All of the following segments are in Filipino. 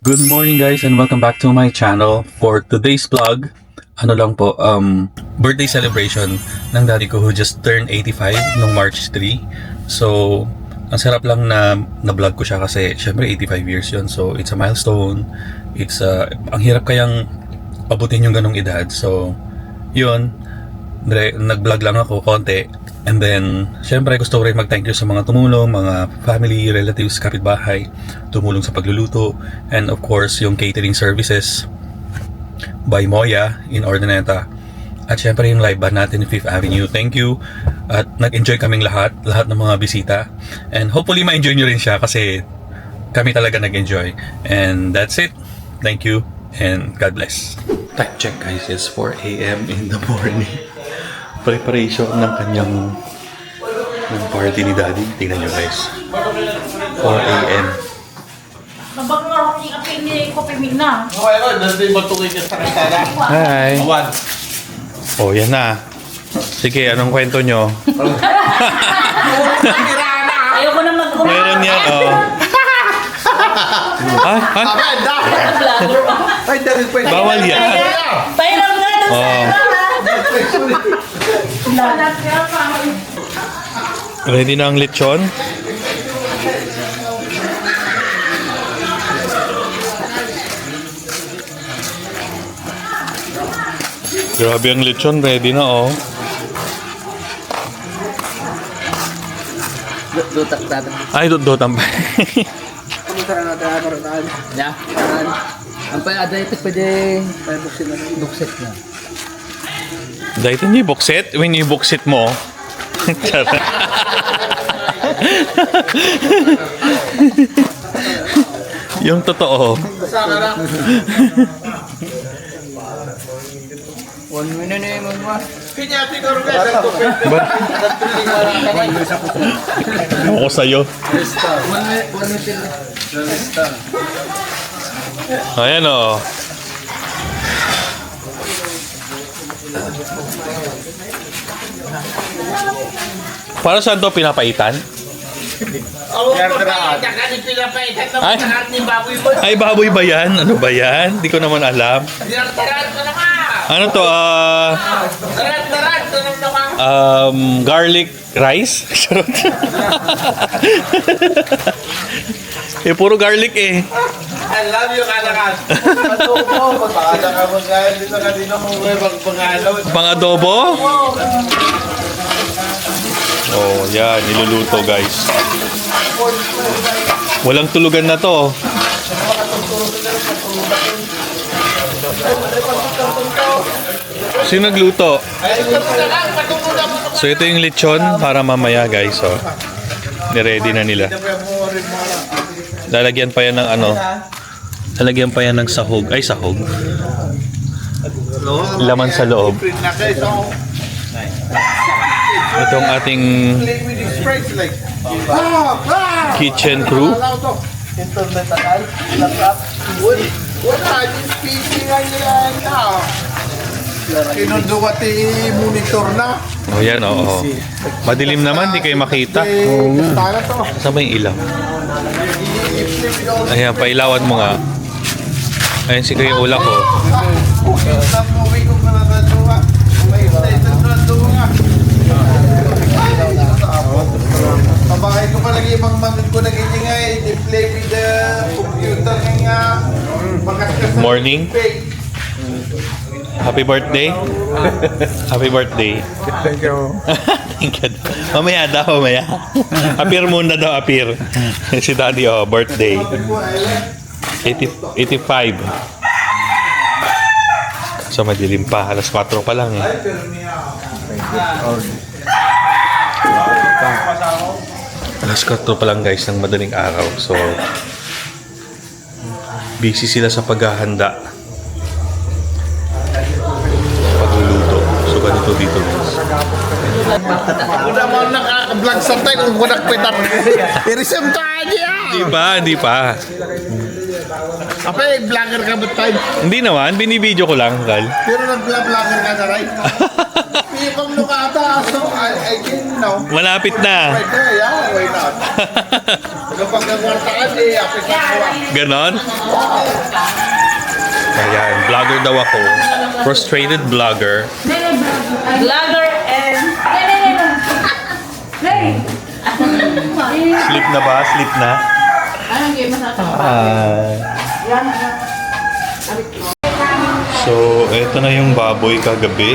Good morning guys and welcome back to my channel. For today's vlog, ano lang po, birthday celebration ng daddy ko who just turned 85 noong March 3. So, ang sarap lang na vlog ko siya kasi syempre 85 years yun. So, it's a milestone. It's ang hirap kayang pabutin yung ganong edad. So, yun, nag-vlog lang ako konti. And then, syempre gusto ko rin mag-thank you sa mga tumulong, mga family, relatives, kapitbahay, tumulong sa pagluluto. And of course, yung catering services by Moya in Ordaneta. At syempre yung live band natin in 5th Avenue. Thank you. At nag-enjoy kaming lahat ng mga bisita. And hopefully ma-enjoy nyo rin siya kasi kami talaga nag-enjoy. And that's it. Thank you and God bless. Time check guys, it's 4 a.m. in the morning. Preparation ng kanyang party ni Daddy. Tingnan nyo guys. 4 a.m. Nabang yung aping ni Kopi Migna. Okay, dati matungin niya sa kasara. Hi! Awan. Oh, yan na. Sige, anong kwento nyo? Ayoko na mag-umay. Meron yan, oh. Ay, ay, Ay, dahil pa yun. bawal yan. Pairam nga doon Oh. sa Ready na ang lechon? Grabe ang lechon, ready na oh. Dutak dati. Ay, dot-dotan pa. Ya. Ang pa ada ito pwede buksit na. Dahil hindi buksit, when you buksit mo. Charot. Yung totoo. One minute na yung mga. Ako sa'yo. One minute. Ayan o. Para saan to pinapaitan? Ay, baboy ba yan? Ano ba yan? Di ko naman alam. Ano to? Garlic rice? Charot. Eh, puro garlic eh. I love you, kanakan. Adobo. Pagpakala ka mo gaya dito kanina mo pangalaw. Pang-adobo? Oh, yan. Niluluto, guys. Walang tulugan na to. Sino nagluto? So, ito yung lechon para mamaya, guys. Oh. Niready na nila. Lalagyan pa yan ng ano? Lalagyan pa yan ng sahog. Ay, sahog. Laman sa loob. Itong ating kitchen crew. Kinunduwati monitor na. Oh, yan, oo. Madilim naman, di kayo makita. Saan ba yung ilaw? Ayan, pailawan mo nga. Ayan si Kuya Ula ko. Pabahay ko pa lagi ibang manod ko nag-ingay. They play with the computer nga. Morning. Happy birthday. Happy birthday. Thank you. Thank you. Mamaya daw, mamaya. Appear muna daw, appear. Si Daddy, oh, birthday. 85. So, madilim pa. Alas 4 pa lang eh. Alas 4 pa lang guys ng madaling araw. So, busy sila sa paghahanda. Pagluluto. So, ganito dito guys. Ako naman naka-vlog sa tayo kung wanak pitat. Irisem ka aja. Hindi pa. Apa vlogger ka ba tayo? Hindi naman, binibideo ko lang, Gal. Pero nag-vlogger ka na rin. kong lukata, so I didn't know. Malapit na. Pwede, yeah, why not? Kapag nagwartaan, apit na ko. Ganon? Ayan, vlogger daw ako. Frustrated vlogger. Vlogger and... Sleep na ba? Sleep na? Anong game sa ito? So, eto na yung baboy kagabi.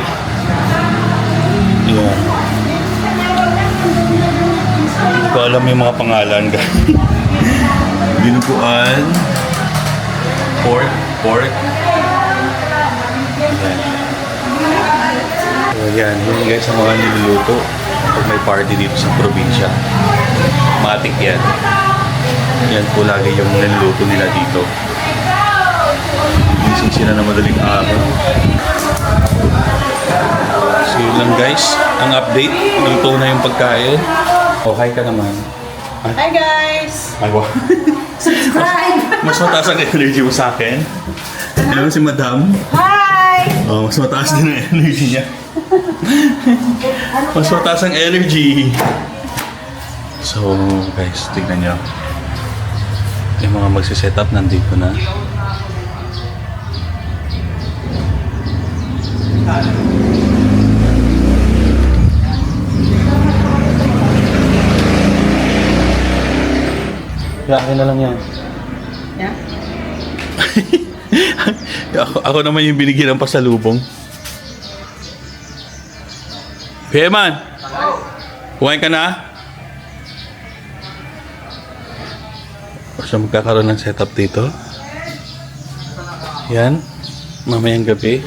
Yan. Hindi ko alam yung mga pangalan. Dinuguan. Pork. Yan. So, yan. Yun guys ang mga niluluto pag may party dito sa probinsya. Matik yan. Yan po lagi yung niluluto nila dito. Gising sila na madaling araw. So yun lang guys, ang update. Luto na yung pagkain. Oh, hi ka naman. Hi guys! Ay, wow. Subscribe! Mas mataas ang energy mo sa akin. Alam mo si Madam? Hi! Oh, mas mataas din ang energy niya. Mas mataas ang energy. So, guys, tignan nyo. Yung mga magsiset-up nandito na. Akin na lang yan. Yeah? ako naman yung binigyan ng pasalubong. Peman! Kumain ka na? O siya magkakaroon ng setup dito. Yan. Mamayang gabi.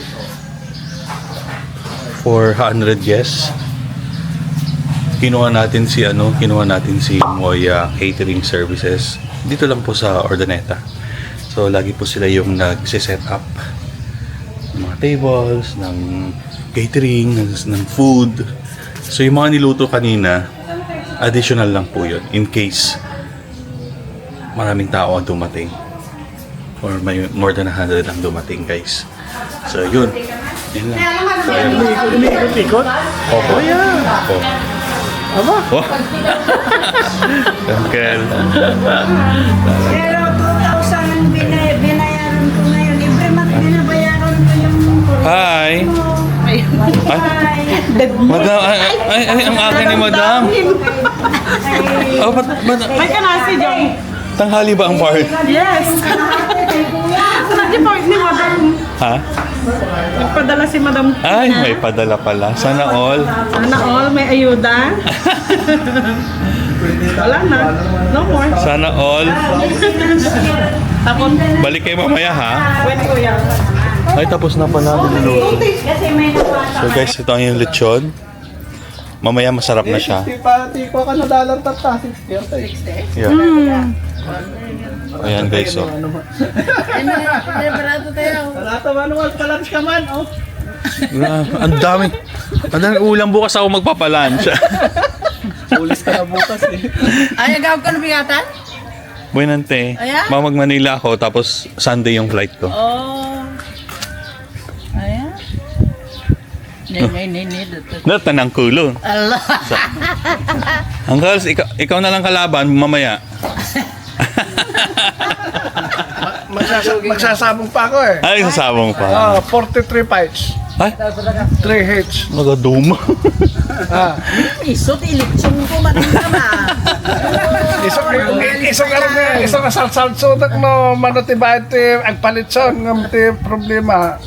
400 guests. Kinuha natin si Moya Catering Services. Dito lang po sa Ordaneta. So, lagi po sila yung nag-set up ng mga tables, ng catering, ng food. So, yung mga niluto kanina, additional lang po yun. In case maraming tao ang dumating. Or may more than 100 ang dumating, guys. So, yun. Yan lang. So, ayan lang. Umiikot-ikot? Opo. Opo. Aba? Oh. Uncle. Pero 2,000 binayaran ko ngayon. Every month binabayaran ko yung Hi. Ay, Madam, ay, ang akin ni Madam. Oh, ba't, May ka na si Jong. tanghali ba ang party? Yes! Nag-depart ni Madam. Ha? Nagpadala si Madam. Ay, may padala pala. Sana all. Sana all may ayuda. Wala na. No more. Sana all. Tapos, Balik kayo mamaya, ha? pwede ko yan. Ay, tapos na pala. Niluluto. kasi may nawala. So guys, ito ang yung lechon. Mamaya masarap na siya. Di ko ka nadalang tata. 60. Yeah. Ayan guys, oh. Barato tayo. Rata manual, palunch ka man, oh. Ang dami. Ang daming ulam bukas ako magpapalunch. Ulis ka na bukas, eh. Ay, agawag ka na bigatan? Buenante. Ayan? Mamag Manila ako, tapos Sunday yung flight ko. Oh. Ayan. Nay. Natanang kulo. Allah. Uncles, ikaw na lang kalaban mamaya. Magsasabong pa ako, eh. Ay, sasabong pa. 43 fights. Ay, 3 hits. nagaduma. Isot, ilitsong ko man naman. Isang asal-salsudak no, manutibay ti agpalitson ng ti problema.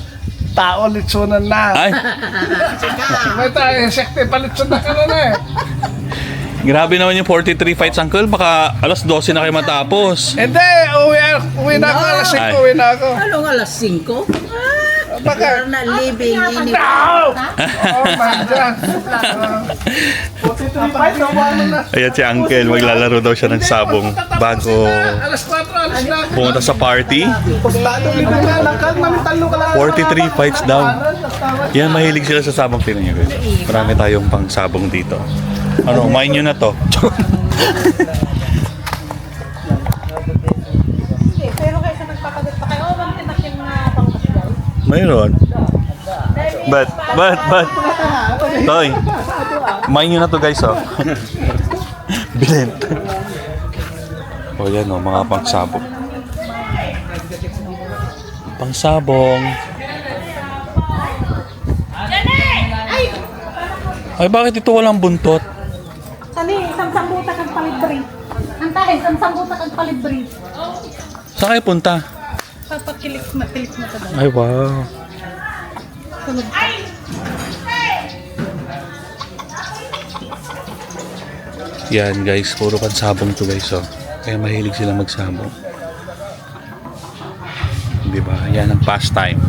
Tao litsunan na. Ay, May tayo, insekte palitson na ka na, eh. grabe naman yung 43 fights, Uncle. Baka alas 12 na kayo matapos. Hindi, uwi na ako, alas 5 Ay. uwi na ako. Anong alas 5? Baka, Na living in oh my God. 43 fights, ano na. Ayan si Uncle, maglalaro daw siya ng sabong bago Alas 4, alas na. pumunta sa party. Pagtado kita nga, nakal namin talo ka lang. 43 fights daw. Yan, mahilig sila sa sabong. Tingnan nyo guys. Marami tayong pang sabong dito. Ano, kumain nyo na to. Pero kaysa nagpapagat pa kayo, bang tinakin na pangkasgal? Mayroon. But. Toy, kumain nyo na to guys, oh. Bilhin. O yan, oh, mga pangsabong. Pangsabong. Ay, bakit ito walang buntot? Tali, samsambuta kag palibre. Antahin, samsambuta kag palibre. Saan kayo punta? Papakilik na ka daw. Ay, wow. Sunod ka. Yan guys, puro pansabong to guys, oh. Kaya mahilig sila magsabong. Diba? Yan ang pastime.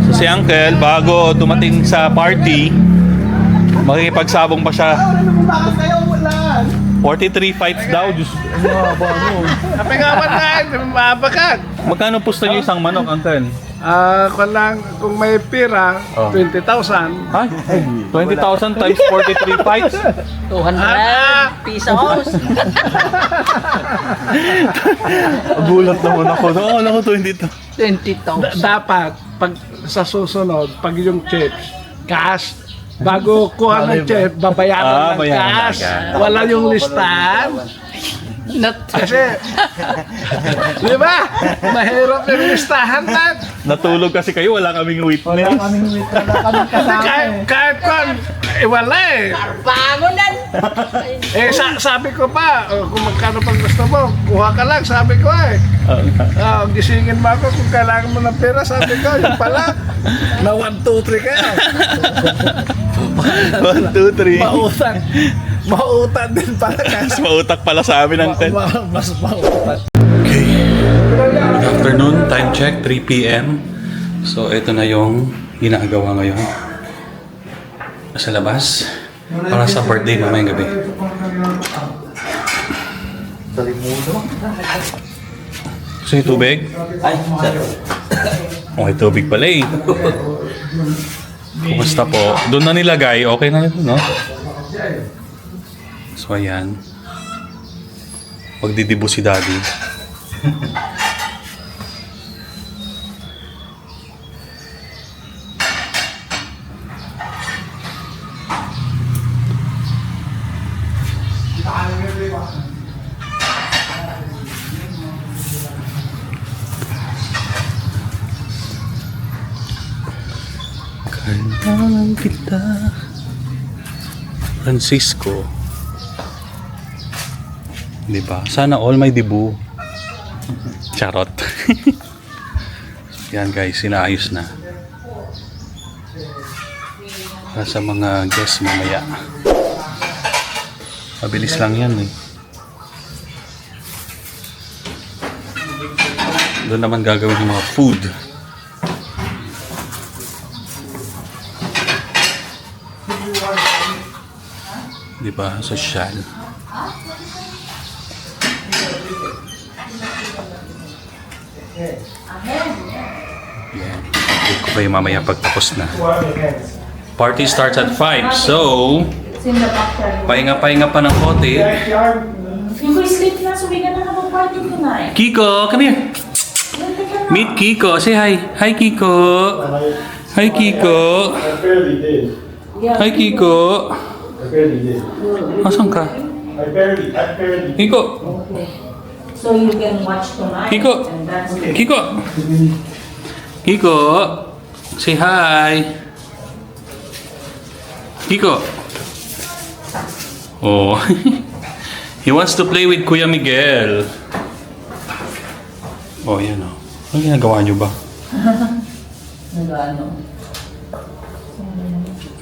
So si Uncle, bago dumating sa party, makikipagsabong pa siya. 43.5 daw. Diyos, ano ba, ano? Kapingawan na, mabakan. Magkano pusta niyo isang manok, Uncle? Kung may pira, Oh. 20,000. Ay, 20,000 times 43.5. 200 pesos. Gulat naman ako. Nakakala ko 20,000. 20,000. Dapat, pag sa susunod, pag yung chips, cash, bago kuha ng chips, babayaran ng bayaran cash. agad. Wala yung listahan. Kasi, di ba? Mahirap yung listahan na. Natulog kasi kayo, wala kaming witness. Kahit kon, wala eh. Bangunan. Sabi ko pa, kung magkano pang gusto mo, kuha ka lang, sabi ko eh. Gisingin mo ako kung kailangan mo ng pera, sabi ko, yung pala, na 1, 2, 3 ka. 1, 2, 3. Mautan. Mautan din pala Mas kasi. mautak pala sa amin ang tent. Mas mautan. Okay. Good afternoon. Time check, 3 p.m. So, ito na yung ginagawa ngayon. Sa labas. Para sa birthday mamayang gabi. Gusto niyo tubig? Okay, tubig pala eh. Kumusta po? Doon na nilagay. Okay na yun, no? So, ayan. Magdidibo si Daddy. Kailangan kita, Francisco. Diba? Sana all may dibu. Charot. Yan guys, sinaayos na. Para sa mga guests mamaya. Mabilis lang yan eh. Doon naman gagawin yung mga food. Diba? Social. Yan. Update ko pa yung mamaya pagtapos na. Party starts at 5. So, pahinga-pahinga pa ng konti. Yung ko sleep na, suwi ka na party tonight. Kiko, come here. Meet Kiko. Say hi. Hi, Kiko. Hi, Kiko. I barely did. Hi, Kiko. I barely did. Asan ka? I barely Kiko. So you can watch tonight. Kiko. And that's Kiko. Kiko. Say hi. Kiko. Oh. He wants to play with Kuya Miguel. Oh, yan oh. Ano ginagawa niyo ba? ano.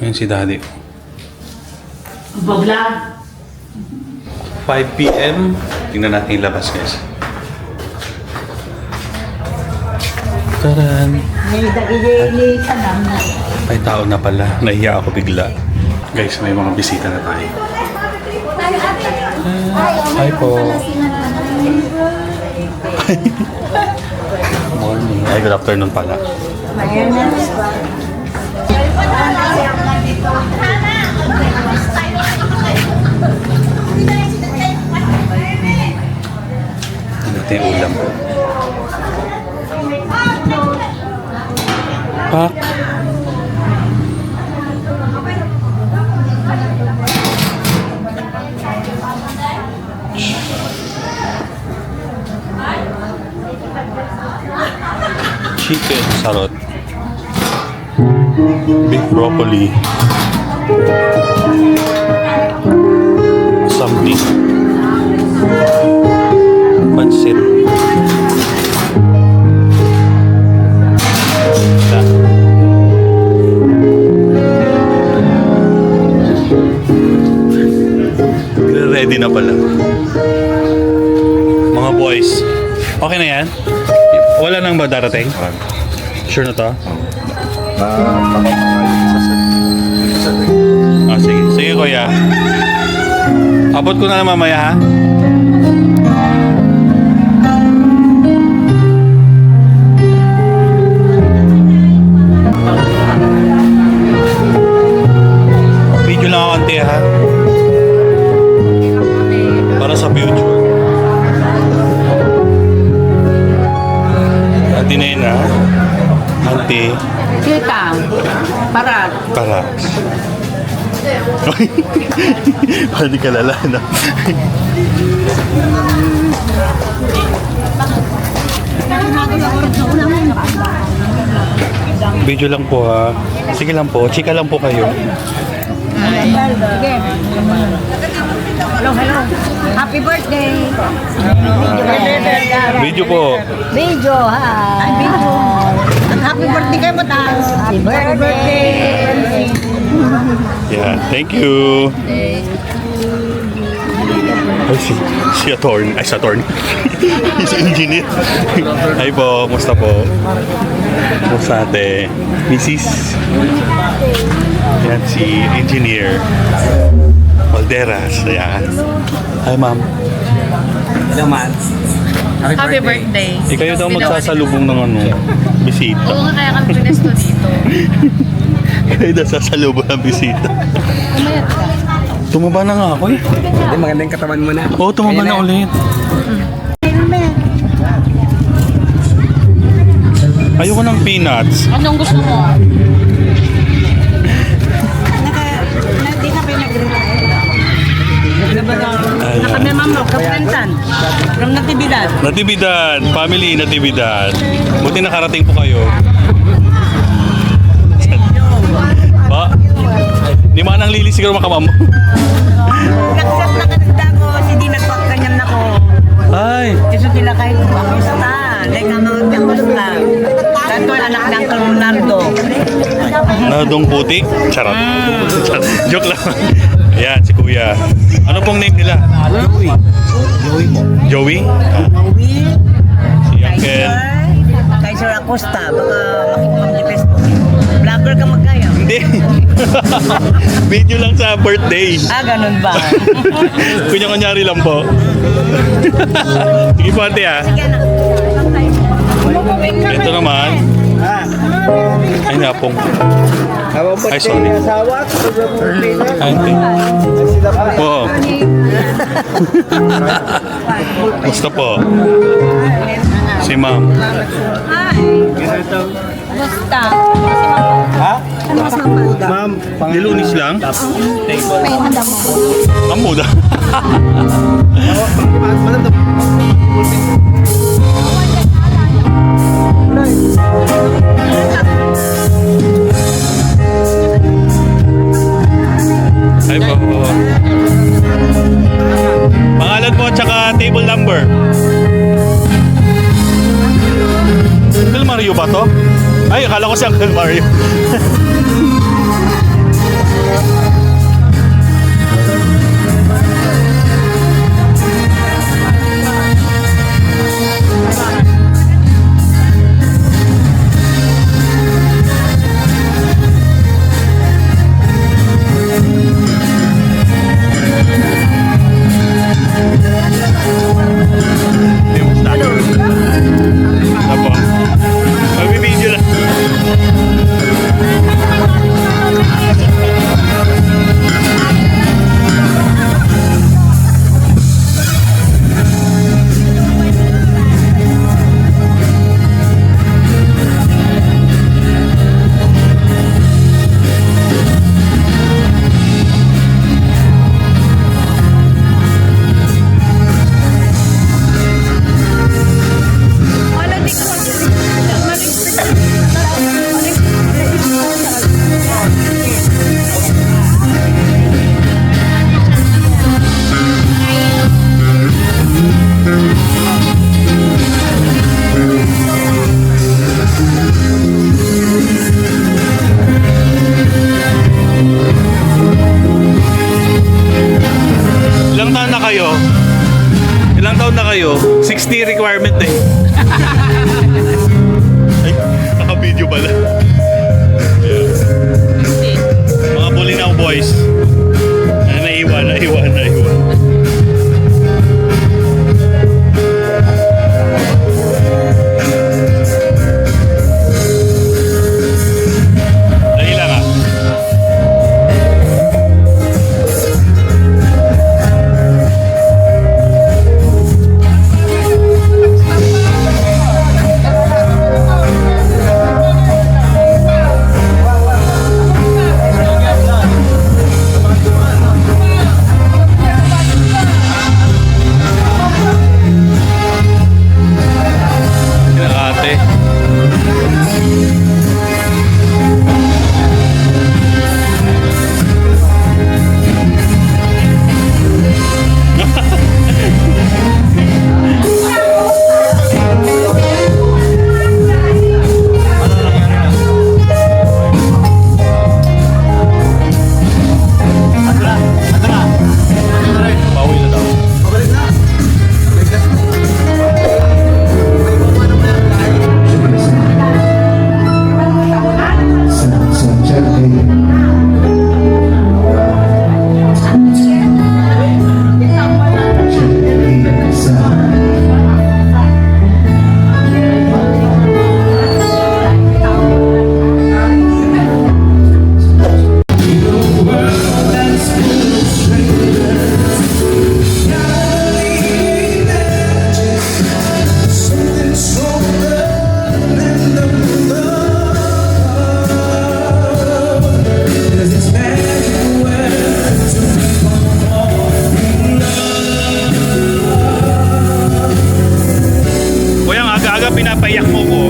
Ayan si Daddy. Vlog. 5 p.m. Tingnan natin yung labas, guys. Taran! May dagili sa namin. May tao na pala. Nahiya ako bigla. Guys, may mga bisita na tayo. Hi po. Morning. Ay, good afternoon pala. Ano natin yung ulam? Pak. chicken sarot. Big broccoli. Something. Pansit. Ready na pala. Mga boys. Okay na yan? Wala nang ba darating? Sure na to? Ah, sige. Sige, kuya. Abot ko na lang mamaya, ha? Video lang ako konti, ha? Para sa future. Ate na yun, ha? Ate. Sitang. Parat. Para. Pwede ka lala, no? Video lang po, ha? Sige lang po. Chika lang po kayo. Sige. Hello, hello. Happy birthday. Video po. Video, ha? Video. Happy birthday kayo, Batang. Happy birthday. Yeah, thank you. Ay, si attorney. Ay, si attorney. Si engineer. Ay po, kumusta po? Kumusta ate? Mrs. Yan, si engineer. Valderas. Ayan. Hi, ma'am. Hello, man. Happy birthday. Ikayo daw magsasalubong ng ano, bisita. Oo nga, kaya kami pinesto dito. Kayo daw sasalubong ng bisita. Umayat ka. Tumaba na nga ako eh. Hindi, magandang katawan mo na. Oo, tumaba na ulit. Ayoko ng peanuts. Anong gusto mo? Hindi na kayo nag-retire. Ayan. Kami, ma'am, kaprentan. From Natividad. Natividad, family Natividad. Buti nakarating po kayo. Pa, di man ang lili siguro makamam. Nagsat na kananda ko, hindi nagpagkanyam na ko. Ay, Kasi sila kayo kumakista. Like ang mga kamusta. Tanto anak ng Ronaldo. nadong puti. Charot. Joke lang. Ayan, si kuya. Ano pong name nila? Joey? Ah, si Uncle. Kaiser Acosta. Baka makikipag di Facebook. Vlogger ka magkaya. Hindi. Video lang sa birthday. Ganun ba? Kunya-kunyari lang po. Sige po ate ah. Ito naman. Ay napong. Ay sorry. Ay ate. Po. Gusto po. Si ma'am. Basta. Ma'am, Nilunis lang? Ang muda. Ay po. Pangalan po tsaka table number. Uncle Mario ba to? Ay, akala ko si Uncle Mario. Apa? Magbibideo lang. pala. Yeah. Mga Bulinaw boys. Naiwan. Dali lang ah. Ate. Pauwi na daw. Kuya, ang aga-aga pinapayak mo ko.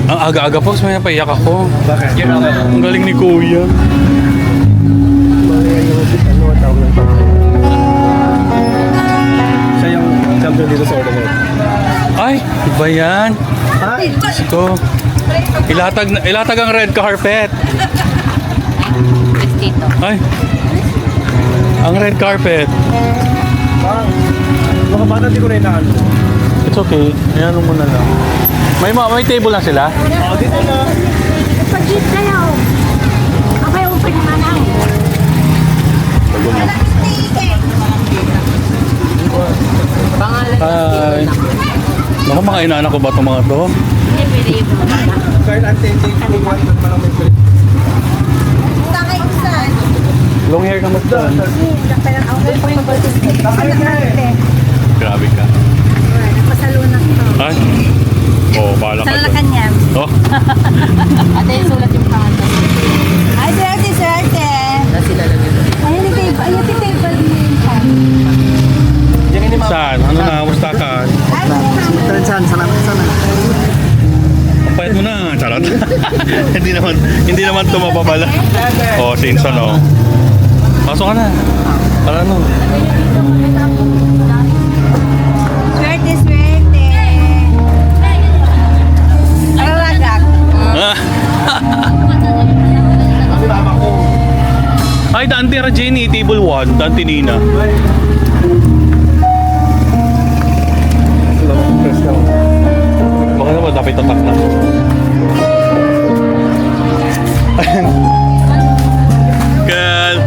Ang aga-aga po, may napaiyak ako. Bakit? Ang galing ni Kuya. Siya yung champion dito sa order. Ay, iba yan. Ha? Siko. Ilatag ang red carpet. Dito. Ay. Ang red carpet. Mga bata di ko na inaan. It's okay. Ayan mo na lang. May table lang sila? Oh, dito na. Pag-jeep kayo. Ako yung pinamanaw. Hi. Naku, mga inaanak ko ba itong mga to? Kahit ante-ante ko buwan ng mga may pwede. Long hair ka mas doon. Grabe ka. Pasalunak to. Ay? Oo, bahala ka Sa doon. lalakan yan. Oh, Ate, sulat yung pangalan. Ay, swerte. Ayun yung table. Ayun yung table niya. saan? Ano na? Musta ka? Saan? Sana. Ang payat mo na. Charot. hindi naman tumababala. Oh, since ano. Pasok ka na. Para ano? Swerte. Alagak. Ah, Tira Jenny, table 1, Dante Nina. Baka naman, dapat tatak na. Good.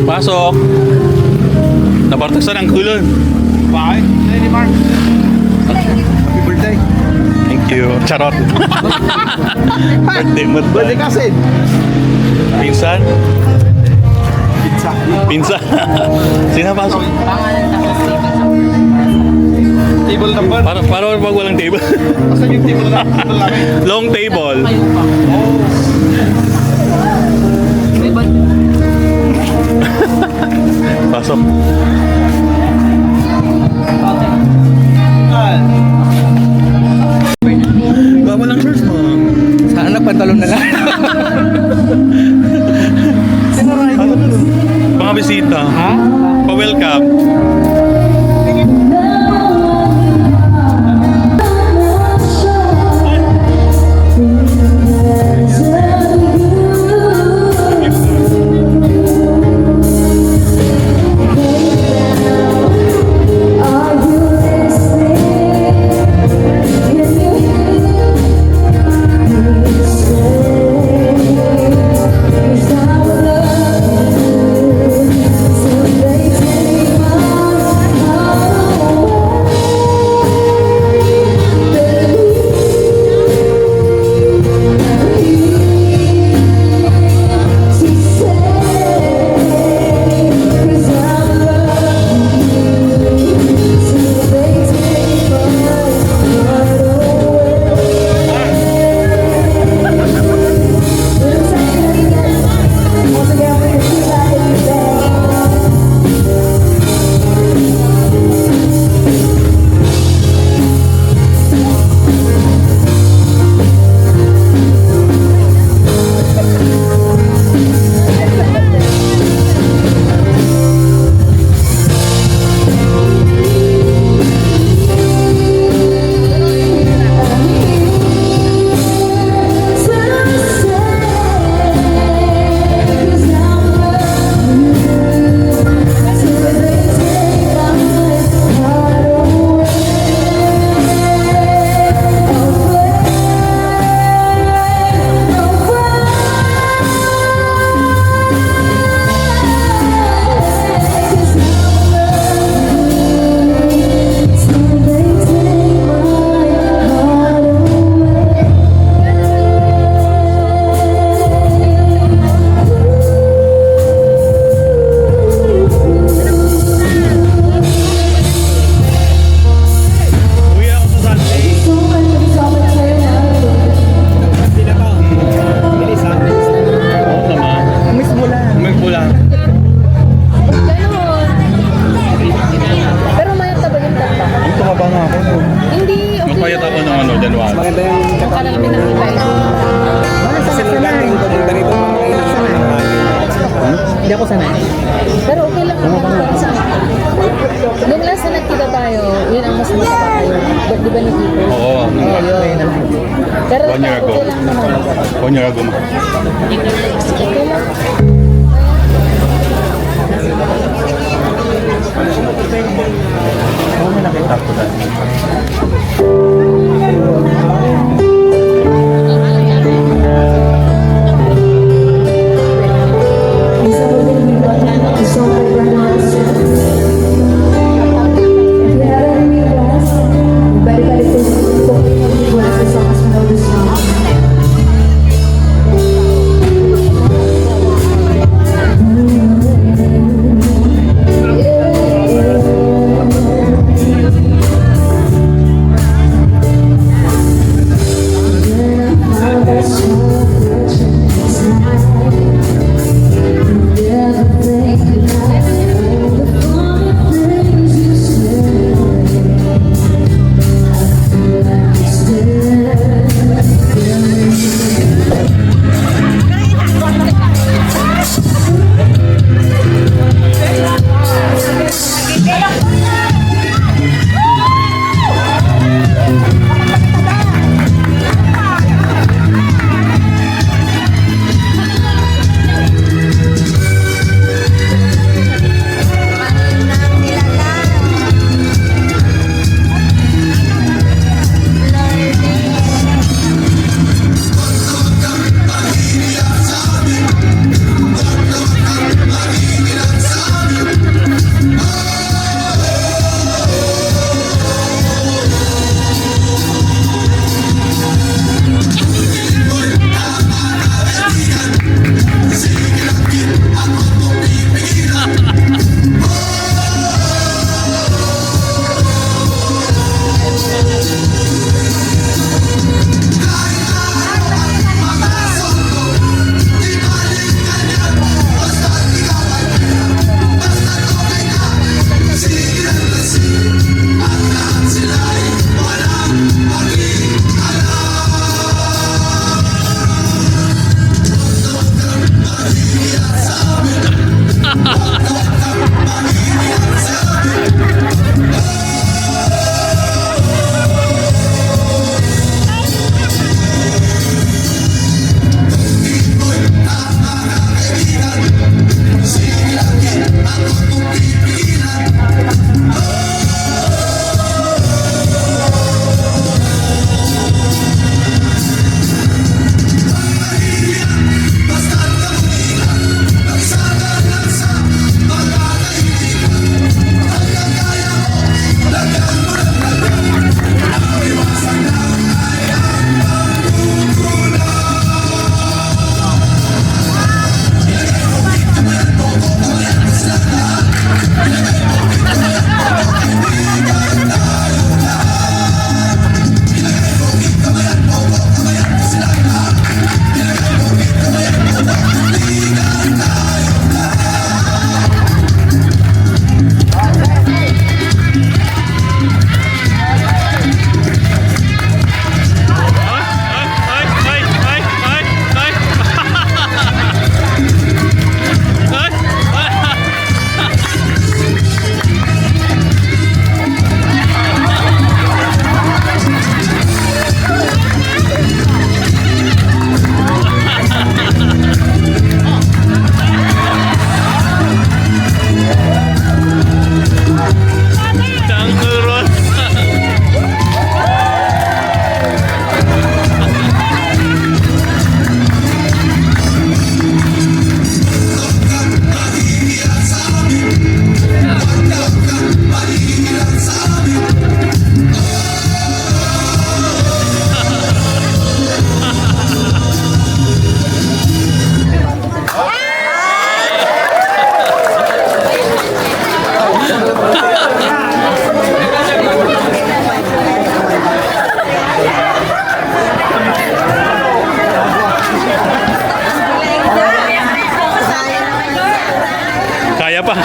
Pasok. Nabartasan ang kulon. Bye. Lady Mark. Happy birthday. Thank you. Charot. Birthday mo. Birthday kasi. Pinsan? Pizza. Pinsan. Sino pasok? Table number. Para wag walang table. Asan yung table number namin? Long table. Pasok. Bawa lang shorts mo. Sana nagpantalon na lang. Mga bisita. Ha? Pa-welcome. Magpayat ako ng ano, January. Maganda yung Mukha na namin nakita ito. kasi nung dati yung papunta rito, Hindi ako sanay. Pero okay lang naman ako sa nung last na nagkita tayo, yun ang mas masarap tayo. Di ba ni Kiko? Oo. Yun. Pero 1 year ago. okay lang naman. 1 year ago. Okay lang. Oo, may nakita ko na.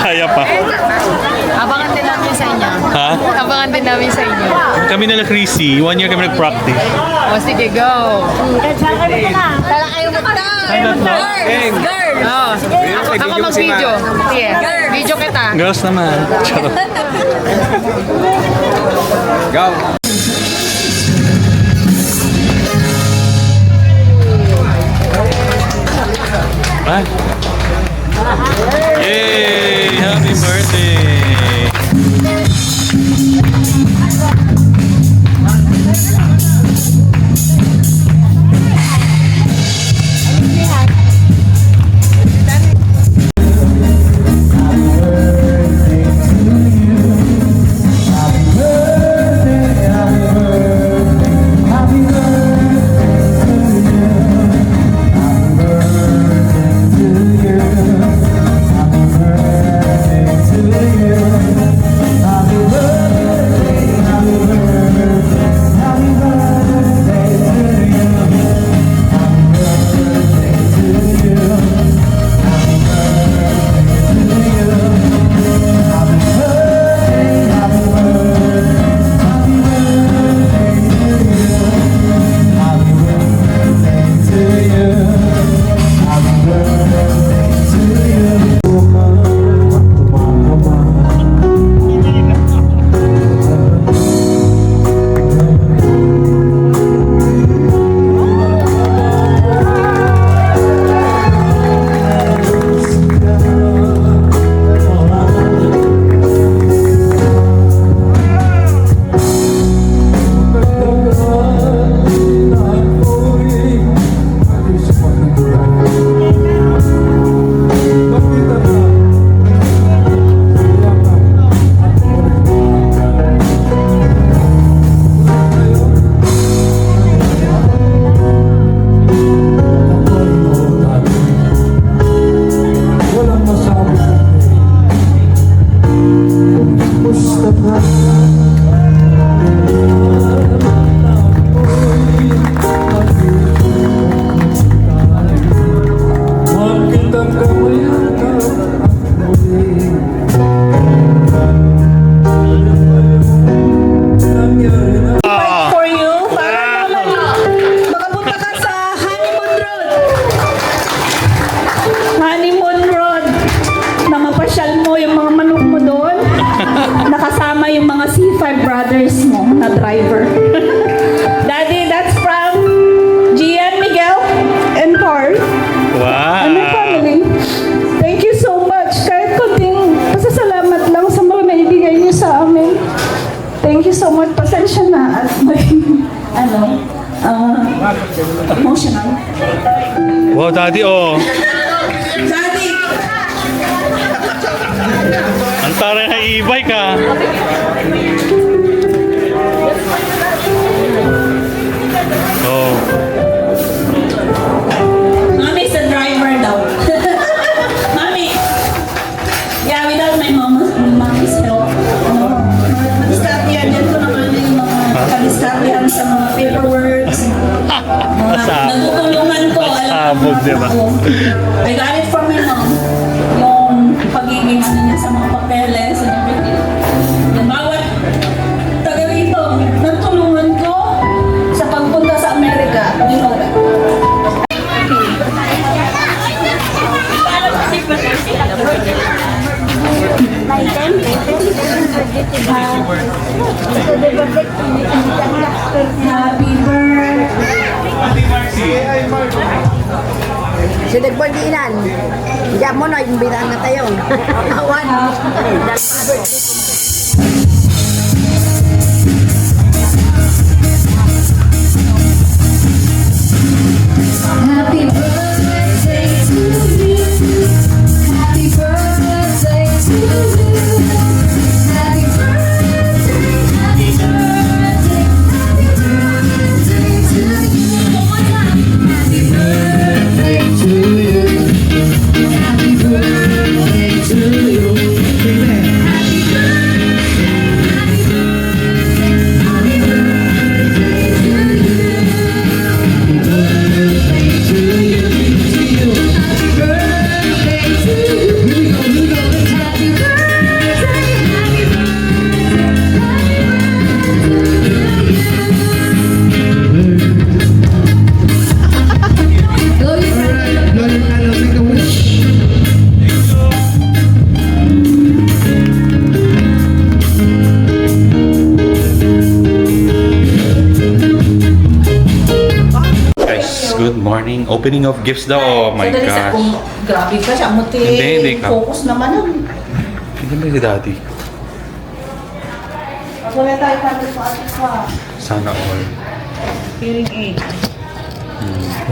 kaya pa. Abangan din namin sa inyo. Ha? Abangan din namin sa inyo. Kami nila Chrissy, 1 year kami nag-practice. O sige, go. Tala kayo magta. Girl. Oh. Ako mag-video. Sige. Video kita. Girls naman. Charot. Go! Ah. Yay! Happy birthday! For you, para makapunta ka sa Honeymoon Road. Honeymoon Road. Na mapasyal mo yung mga manok mo doon. Nakasama yung mga C5 brothers mo na driver. Daddy, that's from Gian, Miguel, and Carl. Wow! Ano family? Thank you so much. Kahit kunting pasasalamat lang sa mga naibigay niyo sa amin. Thank you so much. Pasensya na at may, emotional. Wow, daddy, oh. Daddy! Ang taray na e-bike, ha? Oh. Mommy is the driver daw. Mommy! Yeah, without my mommy's help. Diskartehan din ko naman yung mga kadiskartehan sa mga paperworks. Nagtutulungan ko. Sabog, di ba? I got it from my mom. Yung pagiging niya sa mga papeles and everything. Yung bawat taga rito, nagtulungan ko sa pagpunta sa Amerika. You know that. Happy birthday. Si Dagbordinan. Diyan mo na, yung binaan na tayo. Awan. Happy birthday to you. Happy birthday to you. Happy birthday, happy birthday, happy birthday to you. One more time. Happy birthday to you. Happy birthday to you. Opening of gifts daw. Oh my Sandali sa gosh. kung grabe ka siya. Muti, Hindi ka. focus naman nun. Hindi ba si daddy? Wala tayo sabi sa atin pa. Sana all. Hearing aid.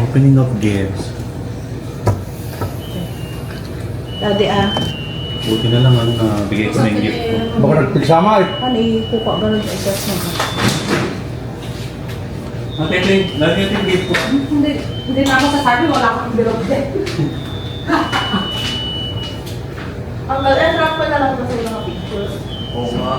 Opening of gifts. Daddy Buti na lang ang bigay ko na yung gift ko. Baka nagpigsama eh. ano kuka ganun sa isas mo. Ate, lagi yung gift ko. Hindi na ako sasabi, wala akong bilog din. Ang drop ko na lang kasi yung mga pictures. Oo nga.